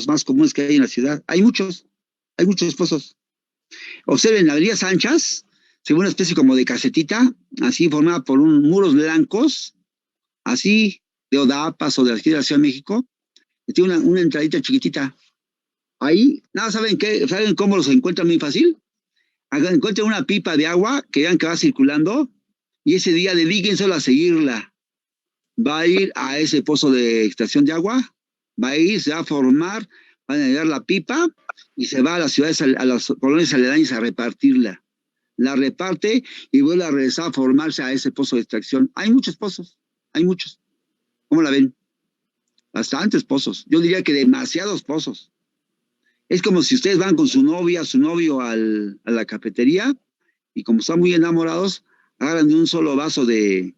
más comunes que hay en la ciudad. Hay muchos pozos. Observen, la avenida Sanchas, se ve una especie como de casetita, así formada por muros blancos, así de Odapas o de aquí de la Ciudad de México, que tiene una entradita chiquitita. Ahí, nada, ¿saben cómo los encuentran muy fácil? Encuentran una pipa de agua que vean que va circulando, y ese día dedíquense a seguirla. Va a ir a ese pozo de extracción de agua, va a ir, se va a formar, van a llevar la pipa y se va a las ciudades, a las colonias aledañas a repartirla. La reparte y vuelve a regresar a formarse a ese pozo de extracción. Hay muchos pozos, hay muchos. ¿Cómo la ven? Bastantes pozos. Yo diría que demasiados pozos. Es como si ustedes van con su novia, su novio a la cafetería y como están muy enamorados, agarran de un solo vaso de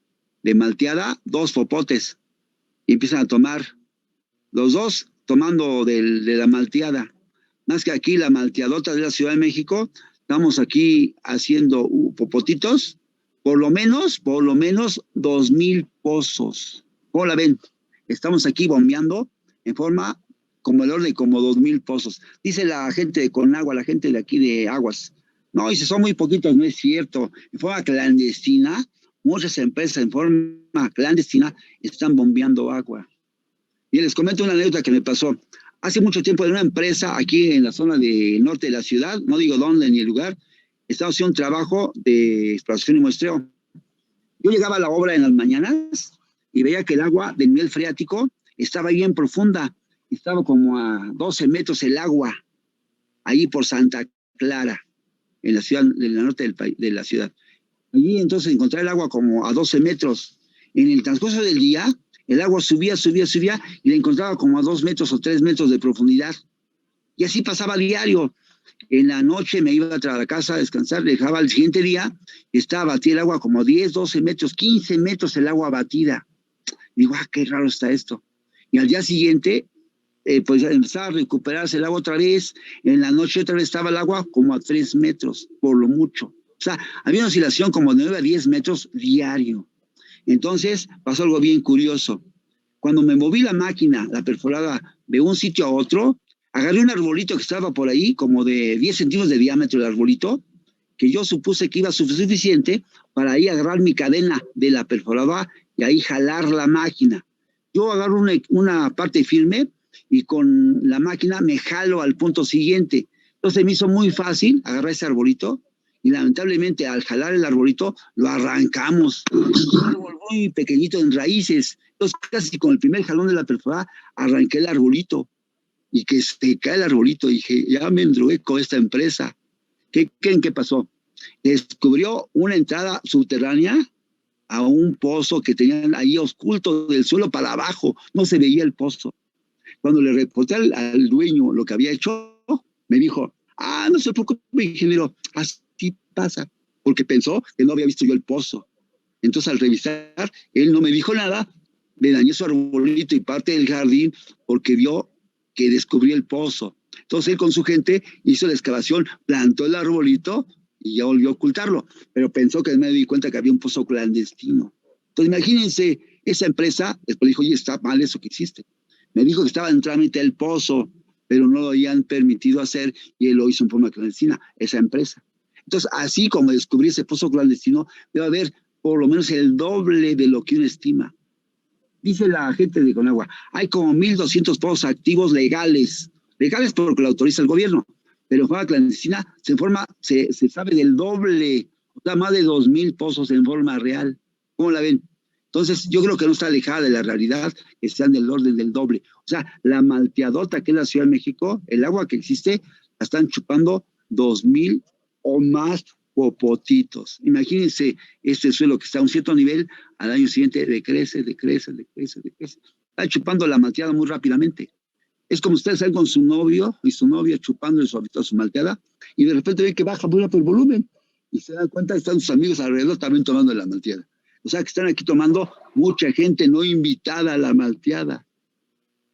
malteada 2 popotes y empiezan a tomar. Los dos tomando de la malteada. Más que aquí la malteadota de la Ciudad de México, estamos aquí haciendo popotitos, por lo menos 2,000 pozos. ¿Cómo la ven? Estamos aquí bombeando en forma como el orden, como 2,000 pozos. Dice la gente de Conagua, la gente de aquí de Aguas. No, dice, son muy poquitos, no es cierto. En forma clandestina, muchas empresas en forma clandestina están bombeando agua. Y les comento una anécdota que me pasó. Hace mucho tiempo en una empresa aquí en la zona del norte de la ciudad, no digo dónde ni el lugar, estaba haciendo un trabajo de exploración y muestreo. Yo llegaba a la obra en las mañanas y veía que el agua del nivel freático estaba bien profunda. Estaba como a 12 metros el agua, ahí por Santa Clara, en la ciudad, en el norte de la ciudad. Allí entonces encontré el agua como a 12 metros. En el transcurso del día, el agua subía y la encontraba como a 2 metros o 3 metros de profundidad. Y así pasaba diario. En la noche me iba a la casa a descansar, dejaba el siguiente día y estaba batida el agua como 10, 12 metros, 15 metros el agua batida. Y digo, qué raro está esto. Y al día siguiente, pues empezaba a recuperarse el agua otra vez. En la noche otra vez estaba el agua como a 3 metros, por lo mucho. O sea, había una oscilación como de 9 a 10 metros diario. Entonces pasó algo bien curioso. Cuando me moví la máquina, la perforada, de un sitio a otro, agarré un arbolito que estaba por ahí, como de 10 centímetros de diámetro el arbolito, que yo supuse que iba suficiente para ahí agarrar mi cadena de la perforada y ahí jalar la máquina. Yo agarro una parte firme y con la máquina me jalo al punto siguiente. Entonces me hizo muy fácil agarrar ese arbolito y lamentablemente al jalar el arbolito lo arrancamos. Es un árbol muy pequeñito en raíces. Entonces casi con el primer jalón de la perforada arranqué el arbolito y que se cae el arbolito. Dije, ya me endrugué con esta empresa. ¿Qué creen que pasó? Descubrió una entrada subterránea a un pozo que tenían ahí oculto del suelo para abajo. No se veía el pozo. Cuando le reporté al dueño lo que había hecho, me dijo, no se preocupe, ingeniero, así pasa, porque pensó que no había visto yo el pozo. Entonces al revisar, él no me dijo nada, le dañé su arbolito y parte del jardín porque vio que descubrí el pozo. Entonces él con su gente hizo la excavación, plantó el arbolito y ya volvió a ocultarlo, pero pensó que me di cuenta que había un pozo clandestino. Entonces imagínense, esa empresa, después dijo, oye, está mal eso que hiciste. Me dijo que estaba en trámite el pozo, pero no lo habían permitido hacer y él lo hizo en forma clandestina, esa empresa. Entonces, así como descubrí ese pozo clandestino, debe haber por lo menos el doble de lo que uno estima. Dice la gente de Conagua, hay como 1,200 pozos activos legales porque lo autoriza el gobierno, pero en forma clandestina se sabe del doble, o sea, más de 2,000 pozos en forma real. ¿Cómo la ven? Entonces, yo creo que no está alejada de la realidad, que están del orden del doble. O sea, la malteadota que es la Ciudad de México, el agua que existe, la están chupando 2,000 o más popotitos. Imagínense este suelo que está a un cierto nivel, al año siguiente decrece. Está chupando la malteada muy rápidamente. Es como ustedes salen con su novio y su novia chupando en su habitación su malteada, y de repente ven que baja muy rápido el volumen, y se dan cuenta que están sus amigos alrededor también tomando la malteada. O sea que están aquí tomando mucha gente no invitada a la malteada.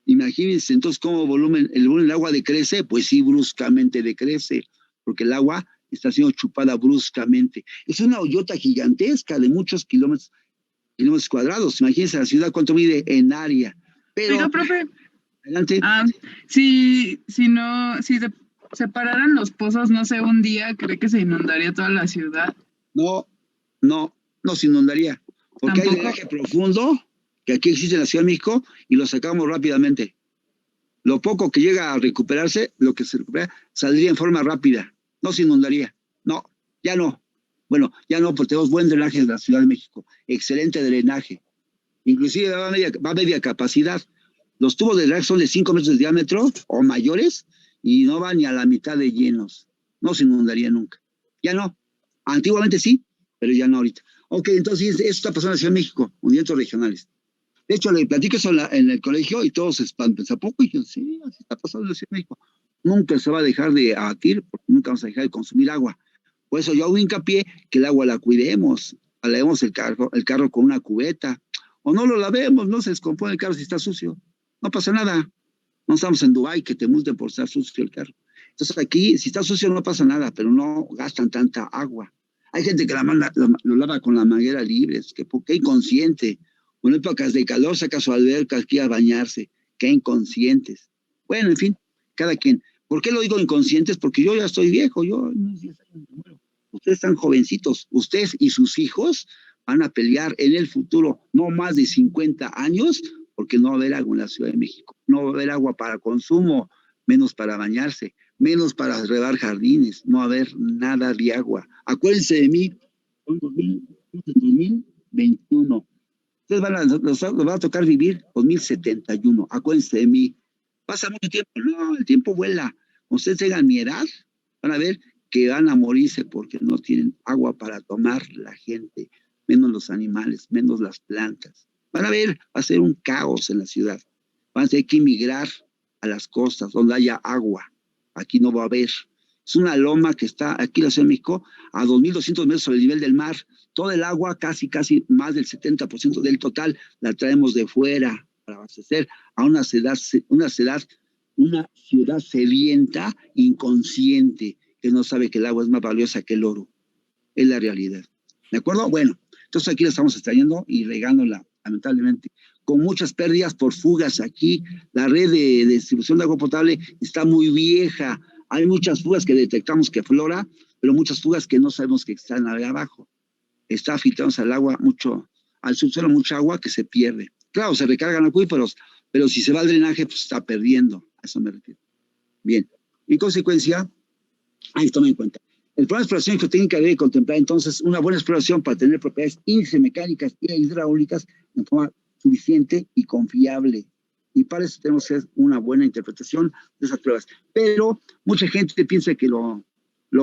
Imagínense entonces cómo el volumen del agua decrece, pues sí, bruscamente decrece, porque el agua está siendo chupada bruscamente. Es una hoyota gigantesca de muchos kilómetros cuadrados. Imagínense la ciudad cuánto mide en área. Pero profe, Adelante. Si no, si se separaran los pozos, no sé, un día, ¿cree que se inundaría toda la ciudad? No, no se inundaría, porque hay Tampoco. drenaje profundo que aquí existe en la Ciudad de México y lo sacamos rápidamente. Lo poco que llega a recuperarse, lo que se recupera, saldría en forma rápida. No se inundaría. No, ya no. Bueno, ya no, porque tenemos buen drenaje en la Ciudad de México. Excelente drenaje. Inclusive va a media capacidad. Los tubos de drenaje son de 5 metros de diámetro o mayores y no van ni a la mitad de llenos. No se inundaría nunca. Ya no. Antiguamente sí, pero ya no ahorita. Ok, entonces eso está pasando en la Ciudad de México, hundimientos regionales. De hecho, le platico eso en el colegio y todos se espantan. ¿A poco? Y yo, sí, así está pasando en la Ciudad de México. Nunca se va a dejar de abatir, porque nunca vamos a dejar de consumir agua. Por eso yo hago hincapié que el agua la cuidemos, lavemos el carro con una cubeta, o no lo lavemos, no se descompone el carro si está sucio. No pasa nada. No estamos en Dubái que te multen por estar sucio el carro. Entonces aquí, si está sucio no pasa nada, pero no gastan tanta agua. Hay gente que lo lava con la manguera libre, es que qué inconsciente. En épocas de calor saca su alberca aquí a bañarse. Qué inconscientes. Bueno, en fin, cada quien. ¿Por qué lo digo inconscientes? Porque yo ya estoy viejo, yo en unos 10 años me muero. Ustedes están jovencitos, ustedes y sus hijos van a pelear en el futuro no más de 50 años porque no va a haber agua en la Ciudad de México, no va a haber agua para consumo, menos para bañarse, menos para regar jardines, no va a haber nada de agua. Acuérdense de mí, en 2021. Ustedes los va a tocar vivir 2071. Acuérdense de mí. Pasa mucho tiempo. No, el tiempo vuela. Cuando ustedes tengan mi edad, van a ver que van a morirse porque no tienen agua para tomar la gente, menos los animales, menos las plantas. Van a ver, va a ser un caos en la ciudad. Van a tener que emigrar a las costas donde haya agua. Aquí no va a haber. Es una loma que está aquí en la Ciudad de México a 2.200 metros sobre el nivel del mar. Todo el agua, casi más del 70% del total, la traemos de fuera para abastecer a una ciudad sedienta, inconsciente, que no sabe que el agua es más valiosa que el oro. Es la realidad. ¿De acuerdo? Bueno, entonces aquí la estamos extrayendo y regándola, lamentablemente, con muchas pérdidas por fugas aquí. La red de distribución de agua potable está muy vieja. Hay muchas fugas que detectamos que aflora, pero muchas fugas que no sabemos que están ahí abajo. Está filtrándose al agua al subsuelo mucha agua que se pierde. Claro, se recargan acuíferos, pero si se va al drenaje, pues está perdiendo. A eso me refiero. Bien. En consecuencia, ahí toma en cuenta. El programa de exploración geotécnica debe contemplar entonces una buena exploración para tener propiedades índice mecánicas e hidráulicas en forma suficiente y confiable. Y para eso tenemos que hacer una buena interpretación de esas pruebas. Pero mucha gente piensa que lo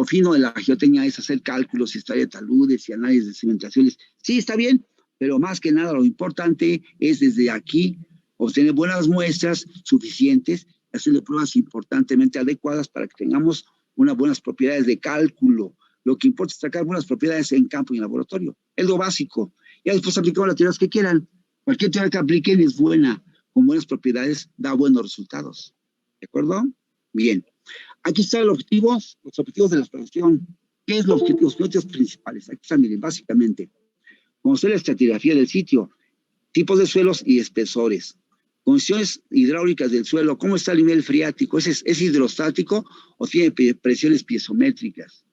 fino de la geotecnia es hacer cálculos, historia de taludes y análisis de cimentaciones. Sí, está bien, pero más que nada lo importante es desde aquí obtener buenas muestras suficientes, hacerle pruebas importantemente adecuadas para que tengamos unas buenas propiedades de cálculo. Lo que importa es sacar buenas propiedades en campo y en laboratorio. Es lo básico. Ya después aplicamos las teorías que quieran. Cualquier teoría que apliquen es buena. Con buenas propiedades da buenos resultados. ¿De acuerdo? Bien. Aquí están los objetivos de la exploración. ¿Qué es los objetivos principales? Aquí están, miren, básicamente. Conocer la estratigrafía del sitio, tipos de suelos y espesores. Condiciones hidráulicas del suelo, cómo está el nivel freático, ¿es hidrostático o tiene presiones piezométricas?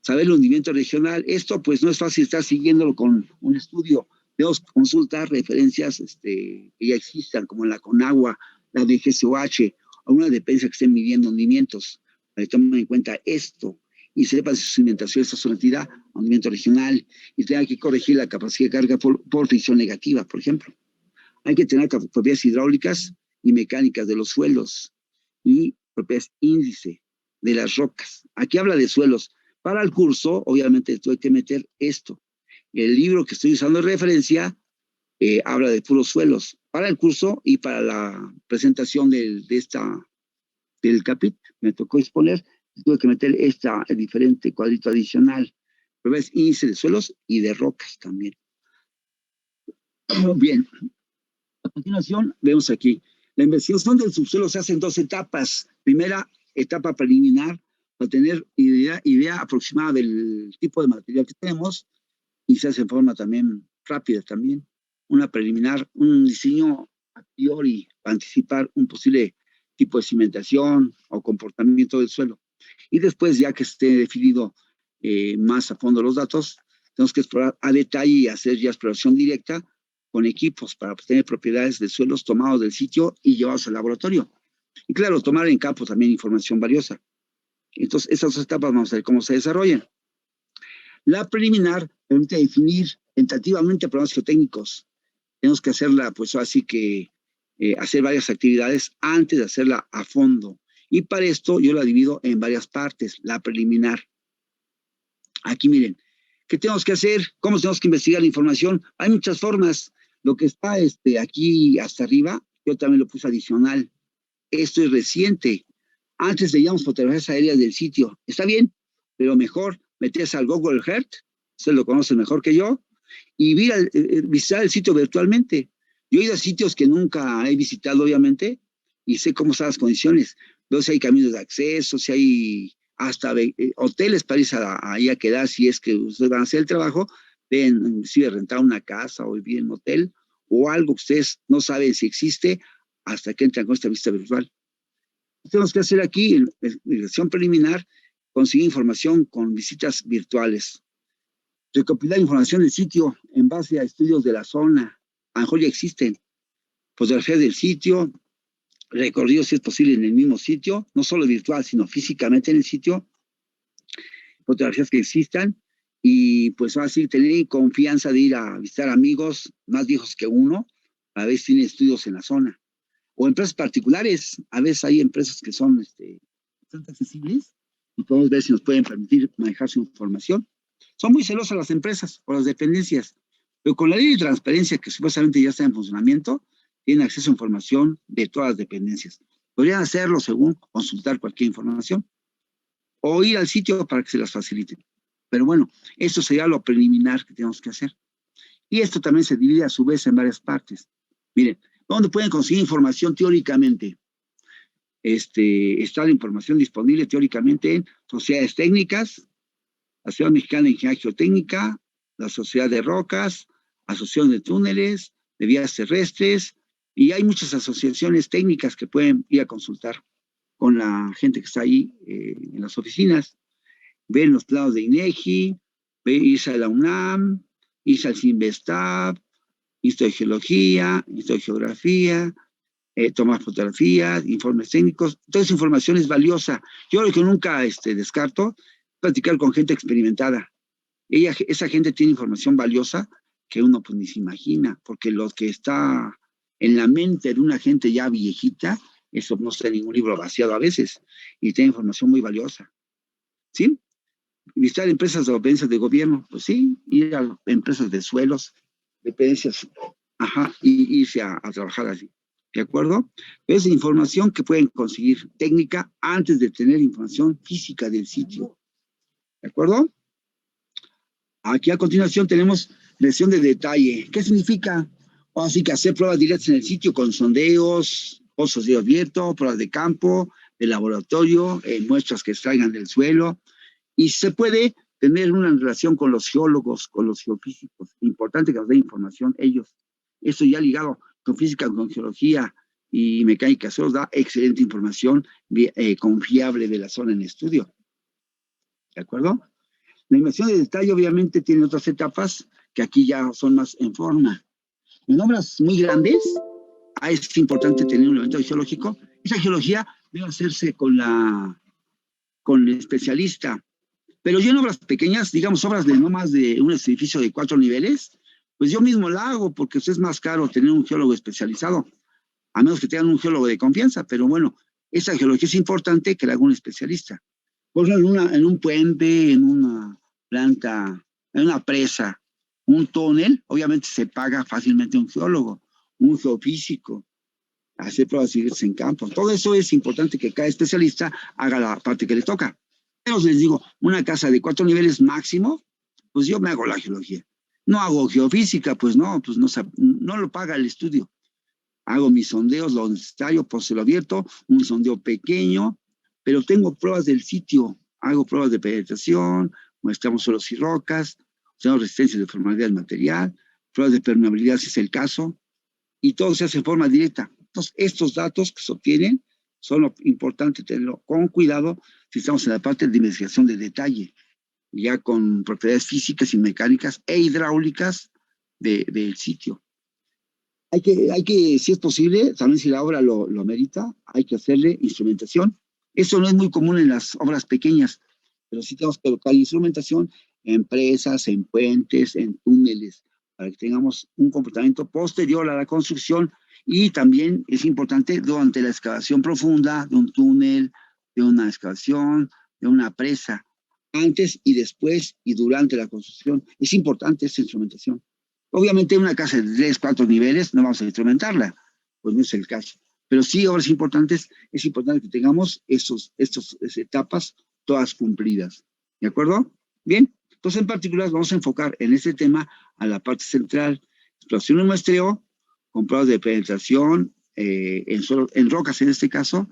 Saber el hundimiento regional, esto pues no es fácil estar siguiéndolo con un estudio. Debemos consultar referencias que ya existan, como la CONAGUA, la DGCOH, o una dependencia que estén midiendo hundimientos, para que tomen en cuenta esto y sepan si su cimentación está sometida a hundimiento regional y tenga que corregir la capacidad de carga por fricción negativa, por ejemplo. Hay que tener propiedades hidráulicas y mecánicas de los suelos y propiedades índice de las rocas. Aquí habla de suelos. Para el curso, obviamente, tuve que meter esto. El libro que estoy usando de referencia habla de puros suelos. Para el curso y para la presentación del capítulo, me tocó exponer, tuve que meter el diferente cuadrito adicional. Propiedades índice de suelos y de rocas también. Bien. A continuación, vemos aquí, la investigación del subsuelo se hace en 2 etapas. Primera etapa preliminar, para tener idea aproximada del tipo de material que tenemos, y se hace en forma también rápida también. Una preliminar, un diseño a priori para anticipar un posible tipo de cimentación o comportamiento del suelo. Y después, ya que esté definido más a fondo los datos, tenemos que explorar a detalle y hacer ya exploración directa con equipos para obtener propiedades de suelos tomados del sitio y llevados al laboratorio. Y claro, tomar en campo también información valiosa. Entonces, esas dos etapas vamos a ver cómo se desarrollan. La preliminar permite definir tentativamente problemas geotécnicos. Tenemos que hacerla, pues así que hacer varias actividades antes de hacerla a fondo. Y para esto yo la divido en varias partes, la preliminar. Aquí miren, ¿qué tenemos que hacer? ¿Cómo tenemos que investigar la información? Hay muchas formas. Lo que está aquí hasta arriba, yo también lo puse adicional. Esto es reciente. Antes veíamos fotografías aéreas del sitio. Está bien, pero mejor meterse al Google Earth, usted lo conoce mejor que yo, y visitar el sitio virtualmente. Yo he ido a sitios que nunca he visitado, obviamente, y sé cómo están las condiciones. Veo si hay caminos de acceso, si hay hasta hoteles para irse ahí a quedar, si es que ustedes van a hacer el trabajo, ven, si rentar una casa o vivir en un hotel, o algo que ustedes no saben si existe hasta que entran con esta vista virtual. Tenemos que hacer aquí, en investigación preliminar, conseguir información con visitas virtuales. Recopilar información del sitio en base a estudios de la zona. A lo mejor ya existen. Fotografías del sitio, recorridos si es posible en el mismo sitio, no solo virtual, sino físicamente en el sitio. Fotografías que existan y pues así tener confianza de ir a visitar amigos más viejos que uno, a ver si tienen estudios en la zona. O empresas particulares, a veces hay empresas que son bastante accesibles y podemos ver si nos pueden permitir manejar su información. Son muy celosas las empresas o las dependencias, pero con la ley de transparencia que supuestamente ya está en funcionamiento, tienen acceso a información de todas las dependencias. Podrían hacerlo según consultar cualquier información o ir al sitio para que se las facilite. Pero bueno, esto sería lo preliminar que tenemos que hacer. Y esto también se divide a su vez en varias partes. Miren, ¿dónde pueden conseguir información teóricamente? Está la información disponible teóricamente en sociedades técnicas, la Sociedad Mexicana de Ingeniería Geotécnica, la Sociedad de Rocas, Asociación de Túneles, de Vías Terrestres, y hay muchas asociaciones técnicas que pueden ir a consultar con la gente que está ahí en las oficinas, ver los planos de INEGI, irse a la UNAM, irse al CINVESTAB, Instituto de Geología, Instituto de Geografía, tomar fotografías, informes técnicos. Toda esa información es valiosa. Yo lo que nunca descarto es platicar con gente experimentada. Esa gente tiene información valiosa que uno pues ni se imagina, porque lo que está en la mente de una gente ya viejita, eso no está en ningún libro vaciado a veces, y tiene información muy valiosa. ¿Sí? Visitar empresas o dependencias de gobierno, pues sí, ir a empresas de suelos, dependencias, y irse a trabajar allí. ¿De acuerdo? Es información que pueden conseguir técnica antes de tener información física del sitio. ¿De acuerdo? Aquí a continuación tenemos lección de detalle. ¿Qué significa? Así que hacer pruebas directas en el sitio con sondeos, pozos de abierto, pruebas de campo, de laboratorio, muestras que extraigan del suelo. Y se puede tener una relación con los geólogos, con los geofísicos. Importante que nos den información ellos. Eso ya ligado con física, con geología y mecánica, se nos da excelente información confiable de la zona en estudio. ¿De acuerdo? La inversión de detalle obviamente tiene otras etapas que aquí ya son más en forma. En obras muy grandes, es importante tener un elemento geológico. Esa geología debe hacerse con el especialista. Pero yo en obras pequeñas, digamos obras de no más de un edificio de 4 niveles, pues yo mismo la hago porque es más caro tener un geólogo especializado, a menos que tengan un geólogo de confianza. Pero bueno, esa geología es importante que la haga un especialista. Por ejemplo, en un puente, en una planta, en una presa, un túnel, obviamente se paga fácilmente un geólogo, un geofísico, hacer pruebas directas en campo. Todo eso es importante que cada especialista haga la parte que le toca. Pero les digo, una casa de 4 niveles máximo, pues yo me hago la geología. No hago geofísica, pues no lo paga el estudio. Hago mis sondeos, lo necesario, por cielo abierto, un sondeo pequeño, pero tengo pruebas del sitio, hago pruebas de penetración, muestramos suelos y rocas, tenemos resistencia de deformabilidad del material, pruebas de permeabilidad si es el caso. y todo se hace de forma directa. Entonces, estos datos que se obtienen son lo importante tenerlo con cuidado si estamos en la parte de investigación de detalle, ya con propiedades físicas y mecánicas e hidráulicas del sitio. Hay que, si es posible, también si la obra lo merita, hay que hacerle instrumentación. Eso no es muy común en las obras pequeñas, pero sí tenemos que colocar instrumentación en presas, en puentes, en túneles, para que tengamos un comportamiento posterior a la construcción. Y también es importante durante la excavación profunda de un túnel, de una excavación, de una presa, antes y después y durante la construcción. Es importante esta instrumentación. Obviamente en una casa de 3, 4 niveles no vamos a instrumentarla, pues no es el caso. Pero sí, obras importantes, es importante que tengamos estas etapas todas cumplidas. ¿De acuerdo? Bien, entonces en particular vamos a enfocar en este tema a la parte central, exploración y muestreo, con pruebas de penetración en rocas en este caso,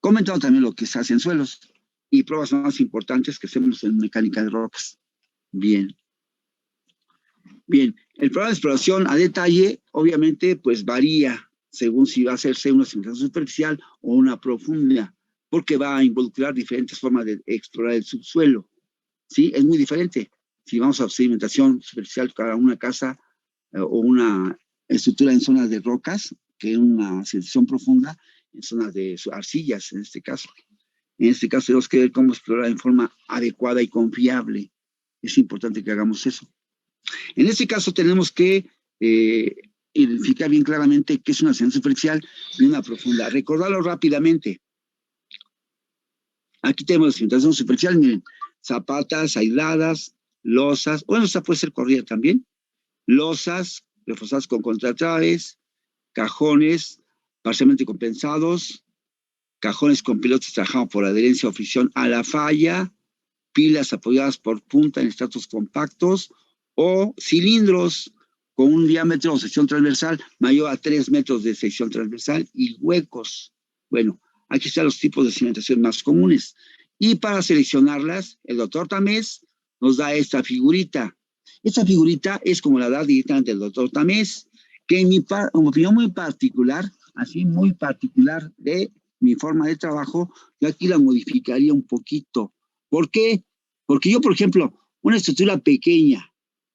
comentando también lo que se hace en suelos y pruebas más importantes que hacemos en mecánica de rocas. Bien. Bien, el programa de exploración a detalle, obviamente, pues varía según si va a hacerse una cimentación superficial o una profunda, porque va a involucrar diferentes formas de explorar el subsuelo. ¿Sí? Es muy diferente. Si vamos a cimentación superficial para una casa o una estructura en zonas de rocas, que una cimentación profunda en zonas de arcillas, en este caso. En este caso tenemos que ver cómo explorar en forma adecuada y confiable. Es importante que hagamos eso. En este caso tenemos que identificar bien claramente qué es una cimentación superficial y una profunda. Recordarlo rápidamente. Aquí tenemos la cimentación superficial, miren, zapatas aisladas, losas, bueno, esta puede ser corrida también, losas reforzadas con contratraves, cajones parcialmente compensados, cajones con pilotes trabajados por adherencia o fricción a la falla, pilas apoyadas por punta en estratos compactos o cilindros con un diámetro o sección transversal mayor a 3 metros de sección transversal y huecos. Bueno, aquí están los tipos de cimentación más comunes. Y para seleccionarlas, el doctor Tamés nos da esta figurita. Esta figurita es como la da directamente el doctor Tamés, que en mi opinión muy particular, así muy particular de mi forma de trabajo, yo aquí la modificaría un poquito. ¿Por qué? Porque yo, por ejemplo, una estructura pequeña,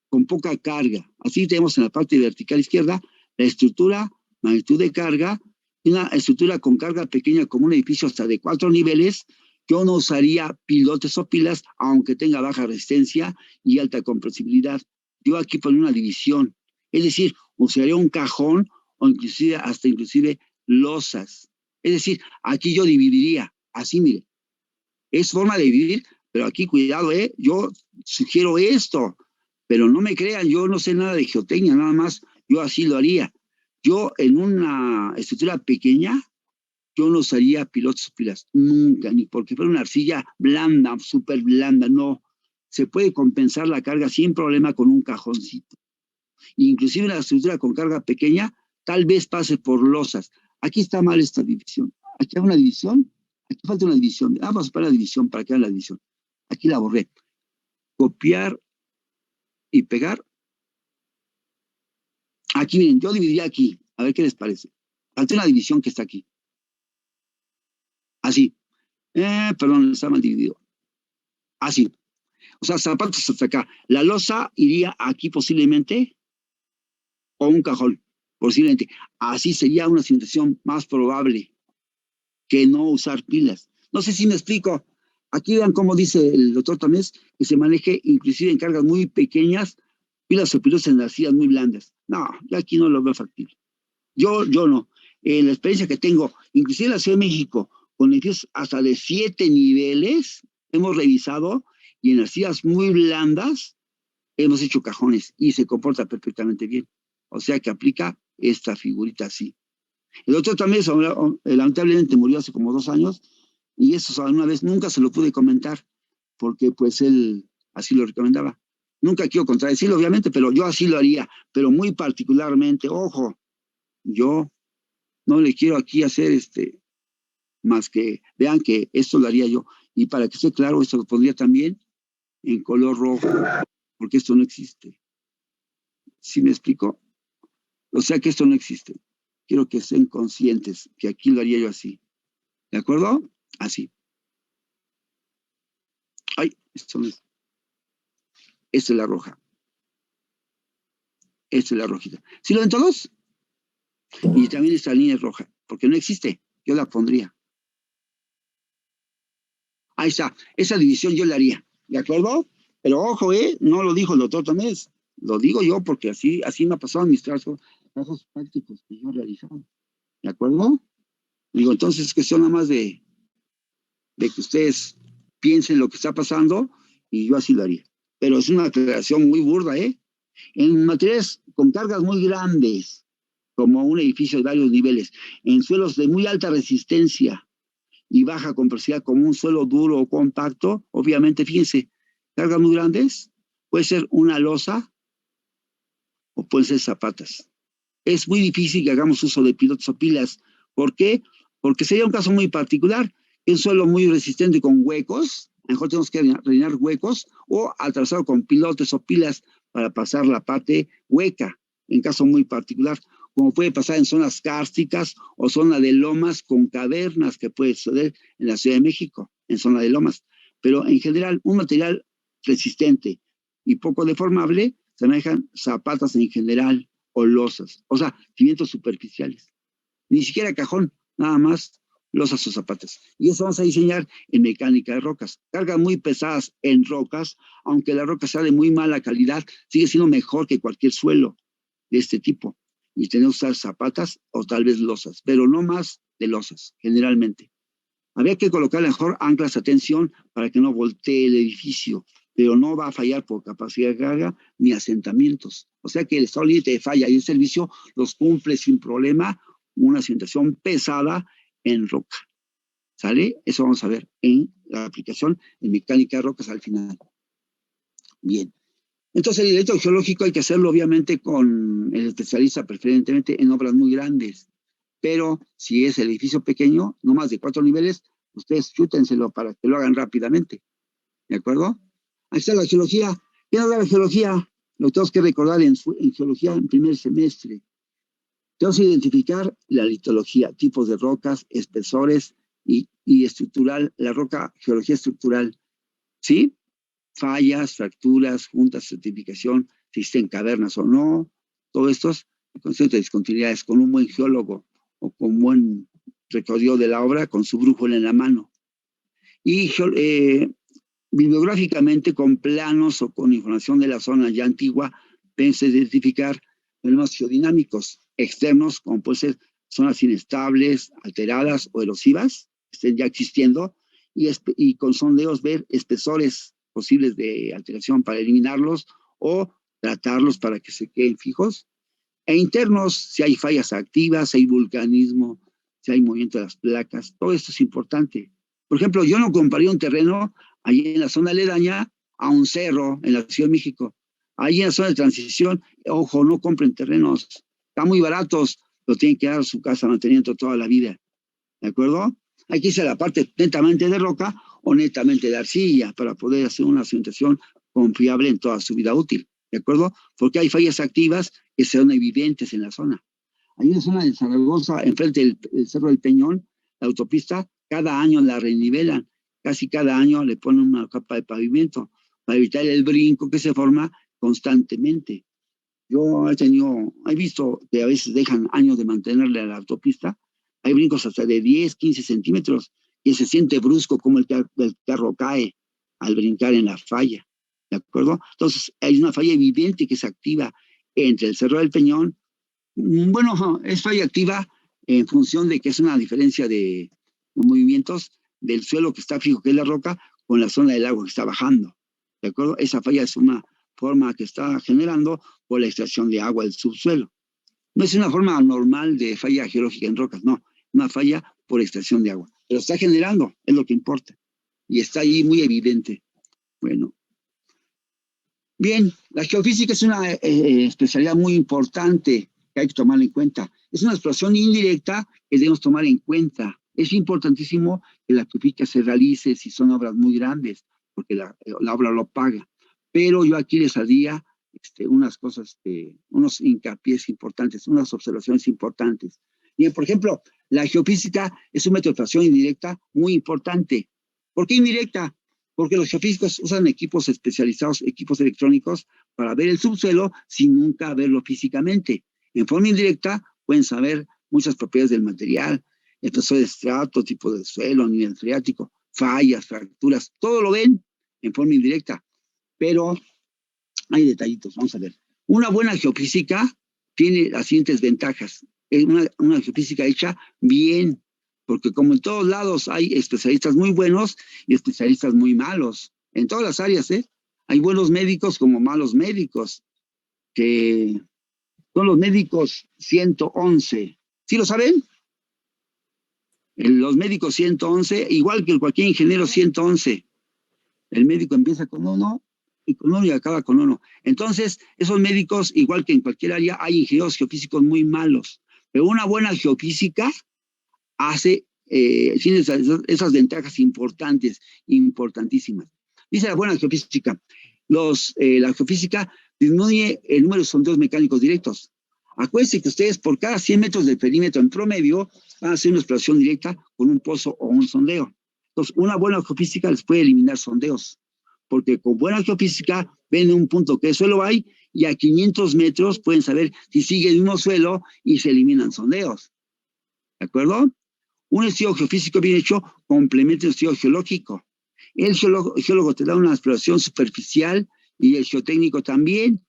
con poca carga, así tenemos en la parte vertical izquierda, la estructura, magnitud de carga, y una estructura con carga pequeña como un edificio hasta de 4 niveles, yo no usaría pilotes o pilas, aunque tenga baja resistencia y alta compresibilidad. Yo aquí pongo una división, es decir, usaría un cajón o inclusive losas. Es decir, aquí yo dividiría, así mire, es forma de dividir, pero aquí cuidado, yo sugiero esto, pero no me crean, yo no sé nada de geotecnia, nada más, yo así lo haría. Yo en una estructura pequeña, yo no usaría pilotos o pilas, nunca, ni porque fuera una arcilla blanda, súper blanda, no. Se puede compensar la carga sin problema con un cajoncito. Inclusive la estructura con carga pequeña, tal vez pase por losas. Aquí está mal esta división. Aquí hay una división, aquí falta una división. Vamos a poner la división para que haga la división. Aquí la borré. Copiar y pegar. Aquí, miren, yo dividiría aquí. A ver qué les parece. Falta una división que está aquí. Así. Perdón, está mal dividido. Así. O sea, zapatos hasta acá. La losa iría aquí posiblemente o un cajón, posiblemente. Así sería una cimentación más probable que no usar pilas. No sé si me explico. Aquí vean cómo dice el doctor Tamés, que se maneje inclusive en cargas muy pequeñas, pilas o pilotos en arcillas muy blandas. No, yo aquí no lo veo factible. Yo no. La experiencia que tengo, inclusive en la Ciudad de México, con edificios hasta de 7 niveles, hemos revisado y en arcillas muy blandas hemos hecho cajones y se comporta perfectamente bien. O sea que aplica esta figurita así. El doctor también, lamentablemente, murió hace como 2 años y eso una vez nunca se lo pude comentar porque pues él así lo recomendaba. Nunca quiero contradecirlo, obviamente, pero yo así lo haría, pero muy particularmente, ojo, yo no le quiero aquí hacer más que vean que esto lo haría yo. Y para que esté claro, esto lo pondría también en color rojo, porque esto no existe. ¿Sí me explico? O sea que esto no existe. Quiero que estén conscientes que aquí lo haría yo así. ¿De acuerdo? Así. Ay, esto no es. Esta es la roja. Esta es la rojita. ¿Sí lo ven todos? Y también esta línea es roja, porque no existe. Yo la pondría. Ahí está. Esa división yo la haría. ¿De acuerdo? Pero ojo, no lo dijo el doctor Tomés. Lo digo yo porque así me ha pasado en mis trabajos prácticos que yo he realizado. ¿De acuerdo? Digo, entonces es cuestión nada más de que ustedes piensen lo que está pasando y yo así lo haría. Pero es una aclaración muy burda, En materiales con cargas muy grandes, como un edificio de varios niveles, en suelos de muy alta resistencia y baja complejidad, como un suelo duro o compacto, obviamente, fíjense, cargas muy grandes, puede ser una losa o pueden ser zapatas. Es muy difícil que hagamos uso de pilotes o pilas. ¿Por qué? Porque sería un caso muy particular, un suelo muy resistente con huecos, a lo mejor tenemos que rellenar huecos o atravesarlo con pilotes o pilas para pasar la parte hueca, en caso muy particular, como puede pasar en zonas kársticas o zona de lomas con cavernas que puede suceder en la Ciudad de México, en zona de lomas. Pero en general, un material resistente y poco deformable se manejan zapatas en general o losas, o sea, cimientos superficiales. Ni siquiera cajón, nada más losas o zapatas. Y eso vamos a diseñar en mecánica de rocas. Cargas muy pesadas en rocas, aunque la roca sea de muy mala calidad, sigue siendo mejor que cualquier suelo de este tipo. Y tenemos que usar zapatas o tal vez losas, pero no más de losas, generalmente. Habría que colocar mejor anclas de tensión para que no voltee el edificio, pero no va a fallar por capacidad de carga ni asentamientos. O sea que el estado límite de falla y el servicio los cumple sin problema una cimentación pesada en roca. ¿Sale? Eso vamos a ver en la aplicación en mecánica de rocas al final. Bien. Entonces el directo geológico hay que hacerlo obviamente con el especialista, preferentemente en obras muy grandes. Pero si es el edificio pequeño, no más de 4 niveles, ustedes chútenselo para que lo hagan rápidamente. ¿De acuerdo? Ahí está la geología. ¿Qué nos da la geología? Lo tenemos que recordar en geología en primer semestre. Tenemos que identificar la litología, tipos de rocas, espesores y estructural, la roca, geología estructural. ¿Sí? Fallas, fracturas, juntas, certificación, si existen cavernas o no, todo esto es concepto de discontinuidades con un buen geólogo o con buen recorrido de la obra con su brújula en la mano. Y bibliográficamente con planos o con información de la zona ya antigua, piensa identificar fenómenos geodinámicos externos, como puede ser zonas inestables, alteradas o erosivas, estén ya existiendo, y con sondeos ver espesores posibles de alteración para eliminarlos o tratarlos para que se queden fijos. E internos, si hay fallas activas, si hay vulcanismo, si hay movimiento de las placas, todo esto es importante. Por ejemplo, yo no compraría un terreno allí en la zona aledaña a un cerro en la Ciudad de México. Ahí en la zona de transición, ojo, no compren terrenos, están muy baratos, lo tienen que dar a su casa mantenimiento toda la vida. ¿De acuerdo? Aquí sea la parte netamente de roca o netamente de arcilla para poder hacer una cimentación confiable en toda su vida útil. ¿De acuerdo? Porque hay fallas activas que son evidentes en la zona. Hay una zona de Zaragoza, enfrente del Cerro del Peñón, la autopista, cada año la renivelan, casi cada año le ponen una capa de pavimento para evitar el brinco que se forma constantemente. Yo he visto que a veces dejan años de mantenerle a la autopista, hay brincos hasta de 10, 15 centímetros, y se siente brusco como el carro cae al brincar en la falla, ¿de acuerdo? Entonces, hay una falla evidente que se activa entre el Cerro del Peñón. Bueno, es falla activa en función de que es una diferencia de movimientos del suelo que está fijo, que es la roca, con la zona del agua que está bajando, ¿de acuerdo? Esa falla es una forma que está generando por la extracción de agua del subsuelo. No es una forma normal de falla geológica en rocas, no, una falla por extracción de agua. Pero está generando, es lo que importa. Y está ahí muy evidente. Bueno. Bien, la geofísica es una especialidad muy importante que hay que tomar en cuenta. Es una exploración indirecta que debemos tomar en cuenta. Es importantísimo que la geofísica se realice si son obras muy grandes, porque la obra lo paga. Pero yo aquí les haría unas cosas, unos hincapiés importantes, unas observaciones importantes. Bien, por ejemplo, la geofísica es un método de observación indirecta muy importante. ¿Por qué indirecta? Porque los geofísicos usan equipos especializados, equipos electrónicos, para ver el subsuelo sin nunca verlo físicamente. En forma indirecta pueden saber muchas propiedades del material, espesor de estrato, tipo de suelo, nivel freático, fallas, fracturas, todo lo ven en forma indirecta. Pero hay detallitos, vamos a ver. Una buena geofísica tiene las siguientes ventajas. Es una geofísica hecha bien, porque como en todos lados hay especialistas muy buenos y especialistas muy malos. En todas las áreas, ¿eh? Hay buenos médicos como malos médicos, que son los médicos 111. ¿Sí lo saben? Los médicos 111, igual que cualquier ingeniero 111. El médico empieza con uno y con uno y acaba con uno. Entonces, esos médicos, igual que en cualquier área, hay ingenieros geofísicos muy malos. Pero una buena geofísica tiene esas ventajas importantes, importantísimas. Dice la buena geofísica, la geofísica disminuye el número de sondeos mecánicos directos. Acuérdense que ustedes por cada 100 metros del perímetro en promedio van a hacer una exploración directa con un pozo o un sondeo. Entonces, una buena geofísica les puede eliminar sondeos, porque con buena geofísica ven un punto que suelo hay y a 500 metros pueden saber si sigue el mismo suelo y se eliminan sondeos. ¿De acuerdo? Un estudio geofísico bien hecho complementa el estudio geológico. El geólogo te da una exploración superficial y el geotécnico también.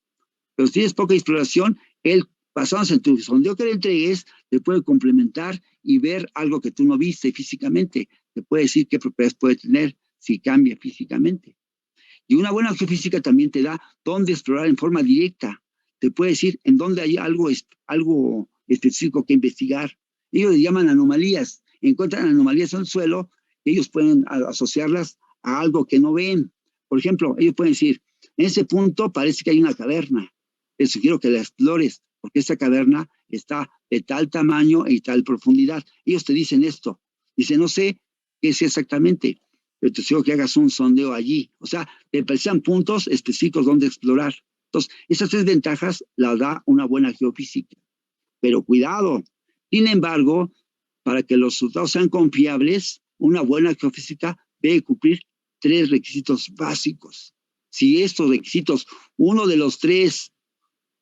Pero si tienes poca exploración, él, basándose en tu sondeo que le entregues, te puede complementar y ver algo que tú no viste físicamente. Te puede decir qué propiedades puede tener si cambia físicamente. Y una buena geofísica también te da dónde explorar en forma directa. Te puede decir en dónde hay algo específico que investigar. Ellos le llaman anomalías. Encuentran anomalías en el suelo, ellos pueden asociarlas a algo que no ven. Por ejemplo, ellos pueden decir, en ese punto parece que hay una caverna. Te sugiero que la explores, porque esta caverna está de tal tamaño y tal profundidad. Ellos te dicen esto. Dicen, no sé qué es exactamente, pero te sugiero que hagas un sondeo allí. O sea, te precisan puntos específicos donde explorar. Entonces, esas tres ventajas las da una buena geofísica. Pero cuidado. Sin embargo, para que los resultados sean confiables, una buena geofísica debe cumplir 3 requisitos básicos. Si estos requisitos, uno de los 3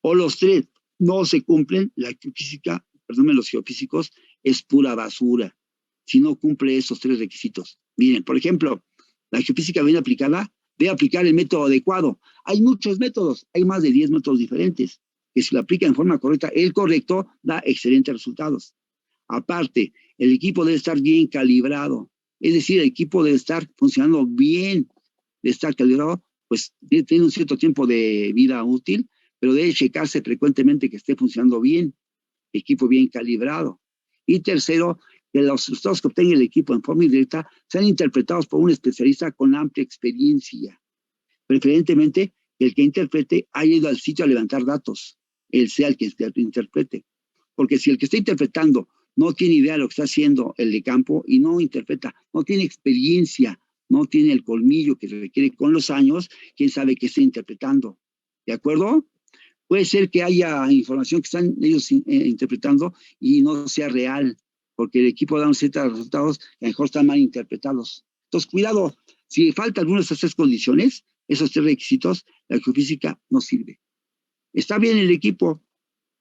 o los 3 no se cumplen, la geofísica, perdónenme, los geofísicos, es pura basura. Si no cumple esos 3 requisitos. Miren, por ejemplo, la geofísica bien aplicada debe aplicar el método adecuado. Hay muchos métodos, hay más de 10 métodos diferentes, que si lo aplica en forma correcta, el correcto da excelentes resultados. Aparte, el equipo debe estar bien calibrado, es decir, el equipo debe estar funcionando bien, debe estar calibrado, pues tiene un cierto tiempo de vida útil, pero debe checarse frecuentemente que esté funcionando bien, equipo bien calibrado. Y tercero, que los resultados que obtenga el equipo en forma indirecta sean interpretados por un especialista con amplia experiencia. Preferentemente, el que interprete haya ido al sitio a levantar datos, él sea el que interprete. Porque si el que está interpretando no tiene idea de lo que está haciendo el de campo y no interpreta, no tiene experiencia, no tiene el colmillo que se requiere con los años, quién sabe qué está interpretando. ¿De acuerdo? Puede ser que haya información que están ellos interpretando y no sea real, porque el equipo da unos ciertos resultados que a lo mejor están mal interpretados. Entonces, cuidado, si falta alguna de esas 3 condiciones, esos 3 requisitos, la geofísica no sirve. Está bien el equipo,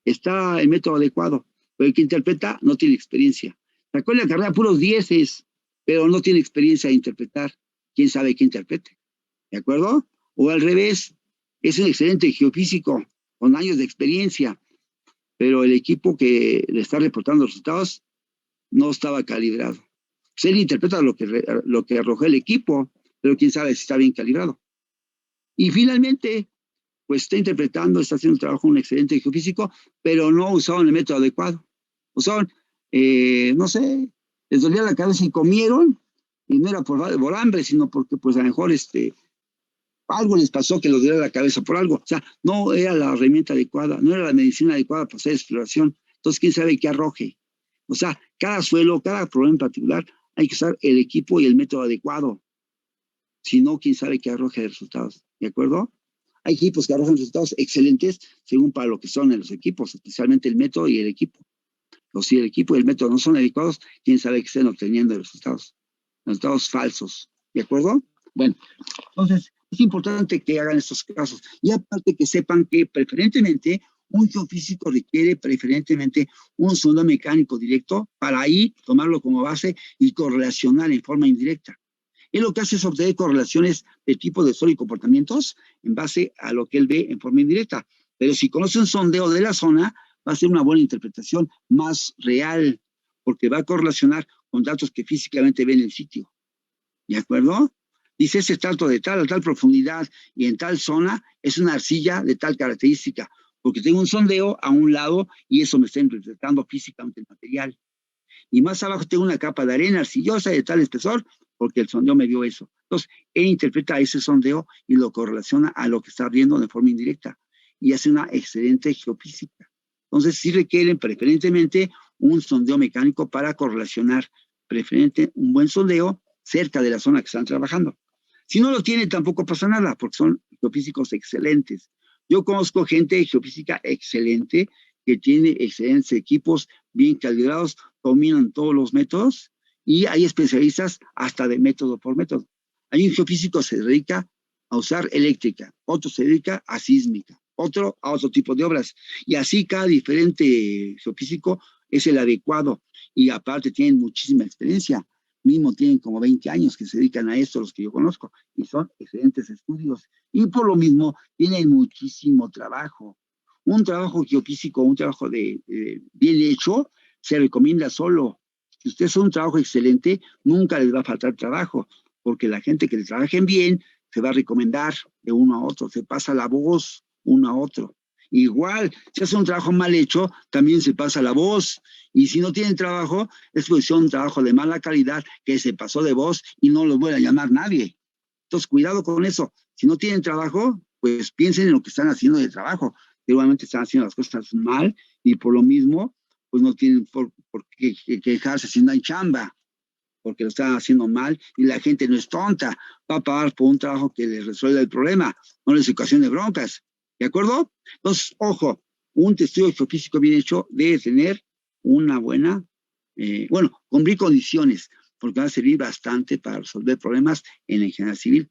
está el método adecuado, pero el que interpreta no tiene experiencia. Sacó en la carrera puros 10, pero no tiene experiencia de interpretar. ¿Quién sabe qué interprete? ¿De acuerdo? O al revés, es un excelente geofísico con años de experiencia, pero el equipo que le está reportando los resultados no estaba calibrado. Pues él interpreta lo que arrojó el equipo, pero quién sabe si está bien calibrado. Y finalmente, pues está interpretando, está haciendo un trabajo un excelente geofísico, pero no usaron el método adecuado. Usaron, no sé, les dolía la cabeza y comieron, y no era por hambre, sino porque pues a lo mejor algo les pasó que les dolía la cabeza por algo. O sea, no era la herramienta adecuada, no era la medicina adecuada para hacer exploración. Entonces, quién sabe qué arroje. O sea, cada suelo, cada problema en particular, hay que usar el equipo y el método adecuado. Si no, quién sabe qué arroje de resultados. ¿De acuerdo? Hay equipos que arrojan resultados excelentes según para lo que son los equipos, especialmente el método y el equipo. O si el equipo y el método no son adecuados, quién sabe que estén obteniendo resultados falsos. ¿De acuerdo? Bueno, entonces es importante que hagan estos casos. Y aparte que sepan que preferentemente un geofísico requiere preferentemente un sondeo mecánico directo para ahí tomarlo como base y correlacionar en forma indirecta. Él lo que hace es obtener correlaciones de tipo de suelo y comportamientos en base a lo que él ve en forma indirecta. Pero si conoce un sondeo de la zona, va a ser una buena interpretación más real, porque va a correlacionar con datos que físicamente ve en el sitio. ¿De acuerdo? Dice, ese estrato de tal a tal profundidad y en tal zona es una arcilla de tal característica, porque tengo un sondeo a un lado y eso me está interpretando físicamente el material. Y más abajo tengo una capa de arena arcillosa de tal espesor, porque el sondeo me dio eso. Entonces, él interpreta ese sondeo y lo correlaciona a lo que está viendo de forma indirecta y hace una excelente geofísica. Entonces, sí requieren preferentemente un sondeo mecánico para correlacionar, preferentemente un buen sondeo cerca de la zona que están trabajando. Si no lo tiene, tampoco pasa nada, porque son geofísicos excelentes. Yo conozco gente geofísica excelente que tiene excelentes equipos, bien calibrados, dominan todos los métodos y hay especialistas hasta de método por método. Hay un geofísico que se dedica a usar eléctrica, otro se dedica a sísmica, otro a otro tipo de obras. Y así cada diferente geofísico es el adecuado y aparte tienen muchísima experiencia. Mismo tienen como 20 años que se dedican a esto, los que yo conozco, y son excelentes estudios. Y por lo mismo tienen muchísimo trabajo. Un trabajo geofísico, un trabajo bien hecho, se recomienda solo. Si usted hace un trabajo excelente, nunca les va a faltar trabajo, porque la gente que le trabajen bien se va a recomendar de uno a otro, se pasa la voz uno a otro. Igual, si hace un trabajo mal hecho, también se pasa la voz. Y si no tienen trabajo, es porque son un trabajo de mala calidad que se pasó de voz y no los vuelve a llamar nadie. Entonces, cuidado con eso. Si no tienen trabajo, pues piensen en lo que están haciendo de trabajo. Igualmente están haciendo las cosas mal y por lo mismo, pues no tienen por qué quejarse si no hay chamba, porque lo están haciendo mal y la gente no es tonta. Va a pagar por un trabajo que les resuelva el problema, no les ocasione broncas. ¿De acuerdo? Entonces, ojo, un testigo geofísico bien hecho debe tener una buena, cumplir condiciones, porque va a servir bastante para resolver problemas en la ingeniería civil,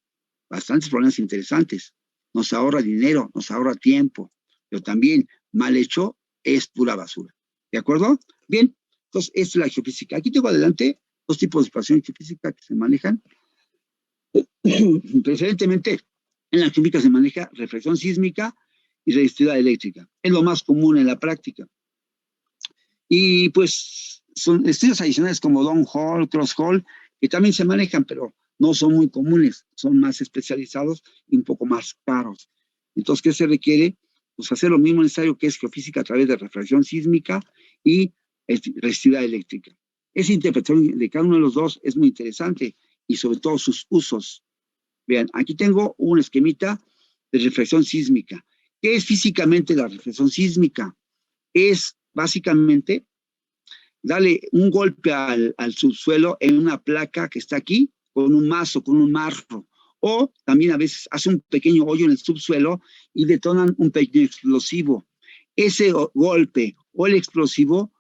bastantes problemas interesantes. Nos ahorra dinero, nos ahorra tiempo, pero también mal hecho es pura basura. ¿De acuerdo? Bien, entonces esta es la geofísica. Aquí tengo adelante dos tipos de situación geofísica que se manejan. Preferentemente, en la geofísica se maneja reflexión sísmica y resistividad eléctrica. Es lo más común en la práctica. Y pues son estudios adicionales como downhole, crosshole, que también se manejan, pero no son muy comunes, son más especializados y un poco más caros. Entonces, ¿qué se requiere? Pues hacer lo mismo necesario que es geofísica a través de refracción sísmica y resistividad eléctrica. Esa interpretación de cada uno de los dos es muy interesante y sobre todo sus usos. Vean, aquí tengo un esquemita de reflexión sísmica. ¿Qué es físicamente la reflexión sísmica? Es básicamente darle un golpe al subsuelo en una placa que está aquí, con un mazo, con un marro, o también a veces hace un pequeño hoyo en el subsuelo y detonan un pequeño explosivo. Ese golpe o el explosivo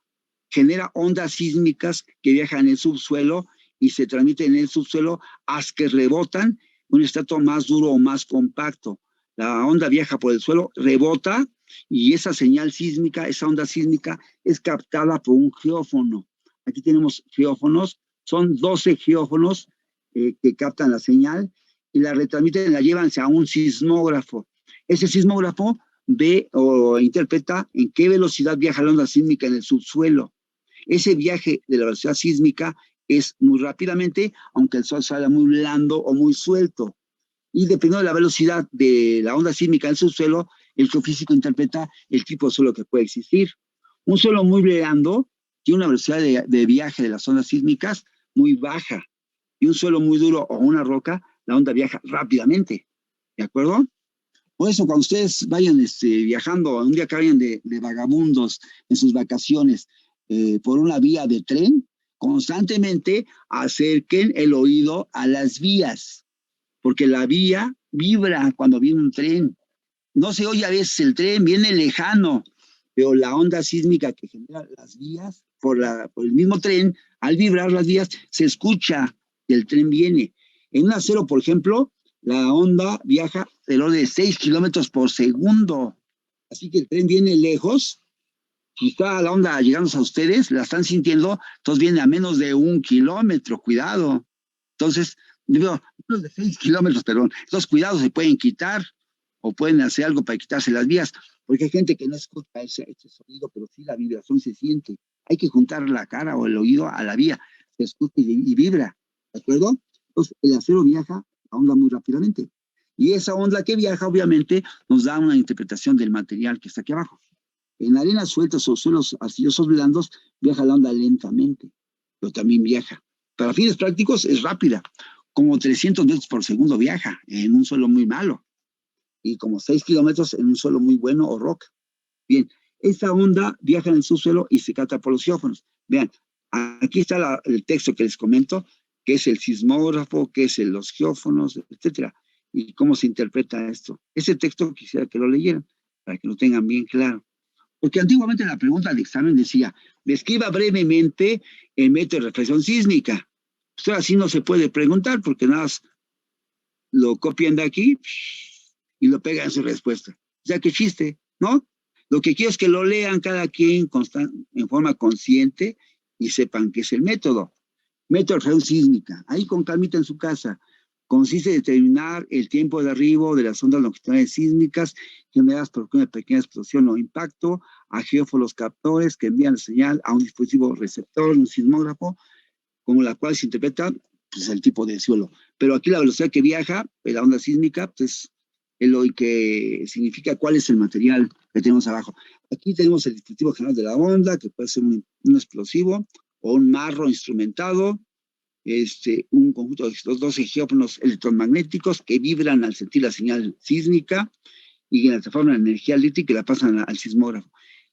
genera ondas sísmicas que viajan en el subsuelo y se transmiten en el subsuelo hasta que rebotan un estrato más duro o más compacto. La onda viaja por el suelo, rebota y esa señal sísmica, esa onda sísmica es captada por un geófono. Aquí tenemos geófonos, son 12 geófonos que captan la señal y la retransmiten, la llevan a un sismógrafo. Ese sismógrafo ve o interpreta en qué velocidad viaja la onda sísmica en el subsuelo. Ese viaje de la velocidad sísmica es muy rápidamente, aunque el sol salga muy blando o muy suelto. Y dependiendo de la velocidad de la onda sísmica en el subsuelo, el geofísico interpreta el tipo de suelo que puede existir. Un suelo muy blando tiene una velocidad de viaje de las ondas sísmicas muy baja. Y un suelo muy duro o una roca, la onda viaja rápidamente. ¿De acuerdo? Por eso, cuando ustedes vayan viajando, un día que vayan de vagabundos en sus vacaciones por una vía de tren, constantemente acerquen el oído a las vías, porque la vía vibra cuando viene un tren. no se oye a veces el tren, viene lejano, pero la onda sísmica que genera las vías por el mismo tren, al vibrar las vías, se escucha que el tren viene. En un acero, por ejemplo, la onda viaja del orden de 6 kilómetros por segundo. Así que el tren viene lejos. Si está la onda llegando a ustedes, la están sintiendo, entonces viene a menos de 1 kilómetro, cuidado. Entonces, digo, menos de 6 kilómetros, perdón. Estos cuidados se pueden quitar o pueden hacer algo para quitarse las vías, porque hay gente que no escucha ese sonido, pero sí la vibración se siente. Hay que juntar la cara o el oído a la vía, se escucha y vibra, ¿de acuerdo? Entonces, el acero viaja la onda muy rápidamente. Y esa onda que viaja, obviamente, nos da una interpretación del material que está aquí abajo. En arenas sueltas o suelos arcillosos blandos, viaja la onda lentamente, pero también viaja. Para fines prácticos es rápida, como 300 metros por segundo viaja en un suelo muy malo, y como 6 kilómetros en un suelo muy bueno o roca. Bien, esta onda viaja en el subsuelo y se capta por los geófonos. Vean, aquí está el texto que les comento, qué es el sismógrafo, qué es los geófonos, etcétera, y cómo se interpreta esto. Ese texto quisiera que lo leyeran, para que lo tengan bien claro. Porque antiguamente la pregunta del examen decía, describa brevemente el método de reflexión sísmica. Pues así no se puede preguntar, porque nada más lo copian de aquí y lo pegan en su respuesta. O sea, qué chiste, ¿no? Lo que quiero es que lo lean cada quien en forma consciente y sepan qué es el método. Método de reflexión sísmica. Ahí con calmita en su casa. Consiste en determinar el tiempo de arribo de las ondas longitudinales sísmicas generadas por una pequeña explosión o impacto a geófonos captores que envían la señal a un dispositivo receptor, un sismógrafo, como la cual se interpreta pues, el tipo de suelo. Pero aquí la velocidad que viaja, la onda sísmica, pues es lo que significa cuál es el material que tenemos abajo. Aquí tenemos el dispositivo general de la onda, que puede ser un explosivo o un marro instrumentado, un conjunto de los 12 geófonos electromagnéticos que vibran al sentir la señal sísmica y que transforman la energía eléctrica y la pasan al sismógrafo.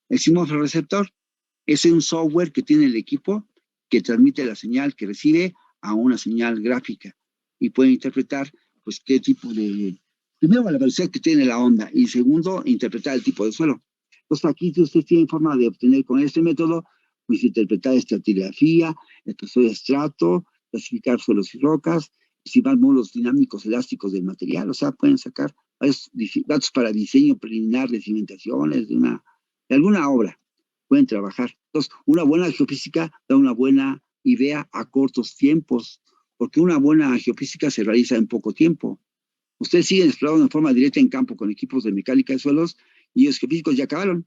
El sismógrafo receptor es un software que tiene el equipo que transmite la señal que recibe a una señal gráfica y puede interpretar pues qué tipo de, primero la velocidad que tiene la onda y segundo interpretar el tipo de suelo. Entonces aquí usted tiene forma de obtener con este método pues interpretar estratigrafía, espesor de estrato, clasificar suelos y rocas, estimar módulos dinámicos elásticos del material, o sea, pueden sacar datos para diseño preliminar de cimentaciones, de alguna obra, pueden trabajar. Entonces, una buena geofísica da una buena idea a cortos tiempos, porque una buena geofísica se realiza en poco tiempo. Ustedes siguen explorando de forma directa en campo con equipos de mecánica de suelos y los geofísicos ya acabaron.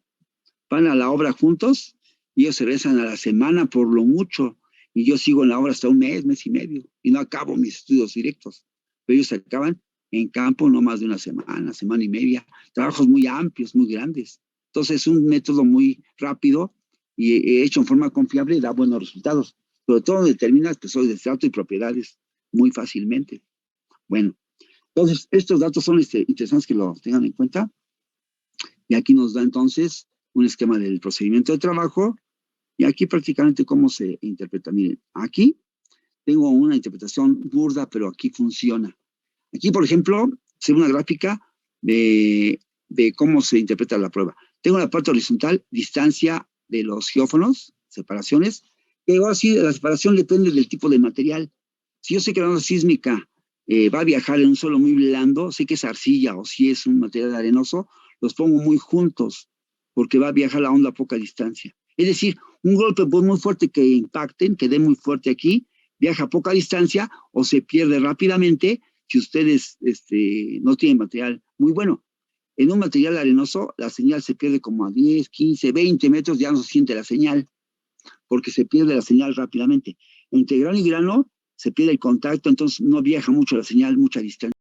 Van a la obra juntos y ellos se regresan a la semana por lo mucho. Y yo sigo en la obra hasta un mes, mes y medio, y no acabo mis estudios directos. Pero ellos acaban en campo no más de una semana, semana y media. Trabajos muy amplios, muy grandes. Entonces es un método muy rápido y hecho en forma confiable da buenos resultados. Sobre todo determina espesores de estrato y propiedades muy fácilmente. Bueno, entonces estos datos son interesantes que lo tengan en cuenta. Y aquí nos da entonces un esquema del procedimiento de trabajo. Y aquí prácticamente cómo se interpreta. Miren, aquí tengo una interpretación burda, pero aquí funciona. Aquí, por ejemplo, se ve una gráfica de cómo se interpreta la prueba. Tengo la parte horizontal, distancia de los geófonos, separaciones. Y ahora sí, la separación depende del tipo de material. Si yo sé que la onda sísmica va a viajar en un suelo muy blando, sé que es arcilla o si es un material arenoso, los pongo muy juntos, porque va a viajar la onda a poca distancia. Es decir, un golpe muy fuerte que impacten, que dé muy fuerte aquí, viaja a poca distancia o se pierde rápidamente si ustedes no tienen material muy bueno. En un material arenoso, la señal se pierde como a 10, 15, 20 metros, ya no se siente la señal, porque se pierde la señal rápidamente. Entre grano y grano se pierde el contacto, entonces no viaja mucho la señal, mucha distancia.